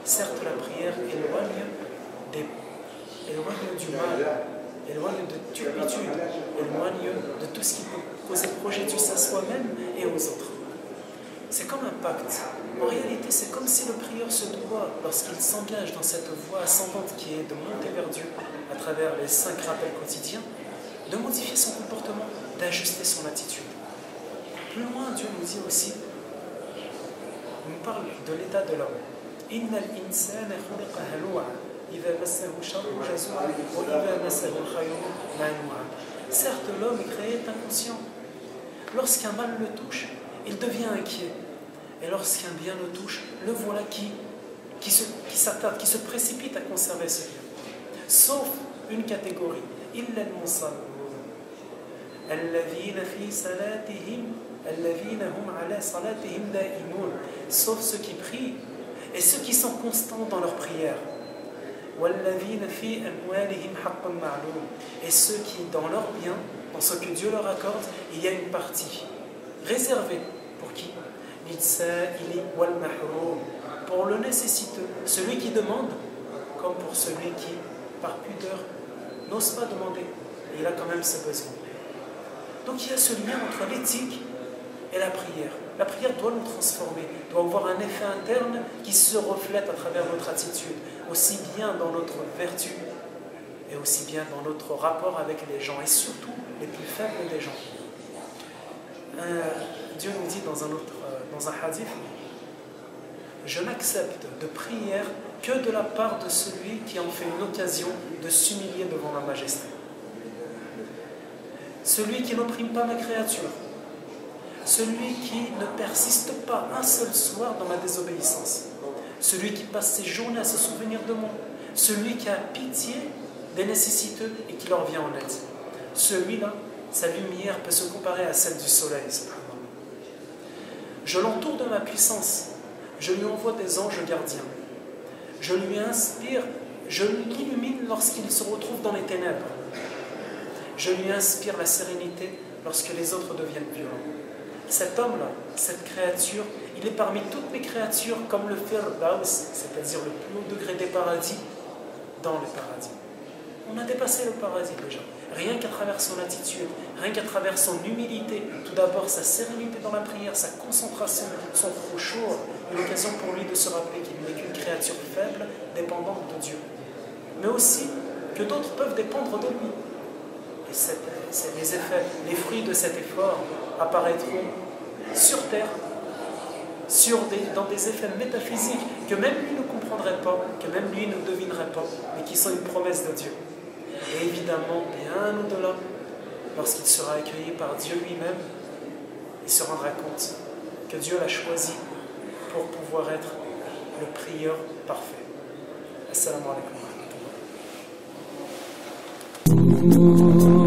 Certes, la prière éloigne du mal, éloigne de turpitude, éloigne de tout ce qui peut causer préjudice à soi-même et aux autres. C'est comme un pacte. En réalité, c'est comme si le prieur se doit, lorsqu'il s'engage dans cette voie ascendante qui est de monter vers Dieu à travers les 5 rappels quotidiens, de modifier son comportement, d'ajuster son attitude. Plus loin, Dieu nous dit aussi, il nous parle de l'état de l'homme. Innal insana khuliqa halu'a idha massahu sharru jazua wa idha massahu khayru manua. Certes, l'homme est créé inconscient. Lorsqu'un mal le touche, il devient inquiet. Et lorsqu'un bien le touche, le voilà qui s'attarde, qui se précipite à conserver ce bien. Sauf une catégorie. Illa al-musallun. Alladhina fi salatihim, alladhina hum ala salatihim da'imun. Sauf ceux qui prient et ceux qui sont constants dans leur prière. Walladhina fi amwalihim haqqun ma'lum. Et ceux qui, dans leur bien, dans ce que Dieu leur accorde, il y a une partie réservée. Pour qui? Pour le nécessiteux, celui qui demande, comme pour celui qui, par pudeur, n'ose pas demander. Et il a quand même ses besoins. Donc il y a ce lien entre l'éthique et la prière. La prière doit nous transformer, doit avoir un effet interne qui se reflète à travers notre attitude, aussi bien dans notre vertu et aussi bien dans notre rapport avec les gens, et surtout les plus faibles des gens. Dieu nous dit dans un hadith, je n'accepte de prière que de la part de celui qui en fait une occasion de s'humilier devant ma majesté. Celui qui n'opprime pas ma créature, celui qui ne persiste pas un seul soir dans ma désobéissance, celui qui passe ses journées à se souvenir de moi, celui qui a pitié des nécessiteux et qui leur vient en aide. Celui-là, sa lumière peut se comparer à celle du soleil. Je l'entoure de ma puissance, je lui envoie des anges gardiens, je lui inspire, je l'illumine lorsqu'il se retrouve dans les ténèbres, je lui inspire la sérénité lorsque les autres deviennent violents. Cet homme-là, cette créature, il est parmi toutes les créatures comme le Firdaus, c'est-à-dire le plus haut degré des paradis, dans le paradis. On a dépassé le paradis déjà, rien qu'à travers son attitude, rien qu'à travers son humilité, tout d'abord sa sérénité dans la prière, sa concentration, son khushu', une occasion pour lui de se rappeler qu'il n'est qu'une créature faible, dépendante de Dieu. Mais aussi que d'autres peuvent dépendre de lui. Et les effets, les fruits de cet effort apparaîtront sur terre, dans des effets métaphysiques que même lui ne comprendrait pas, que même lui ne devinerait pas, mais qui sont une promesse de Dieu. Et évidemment, bien au-delà, lorsqu'il sera accueilli par Dieu lui-même, il se rendra compte que Dieu l'a choisi pour pouvoir être le prieur parfait. Assalamu alaikum wa rahmatullah.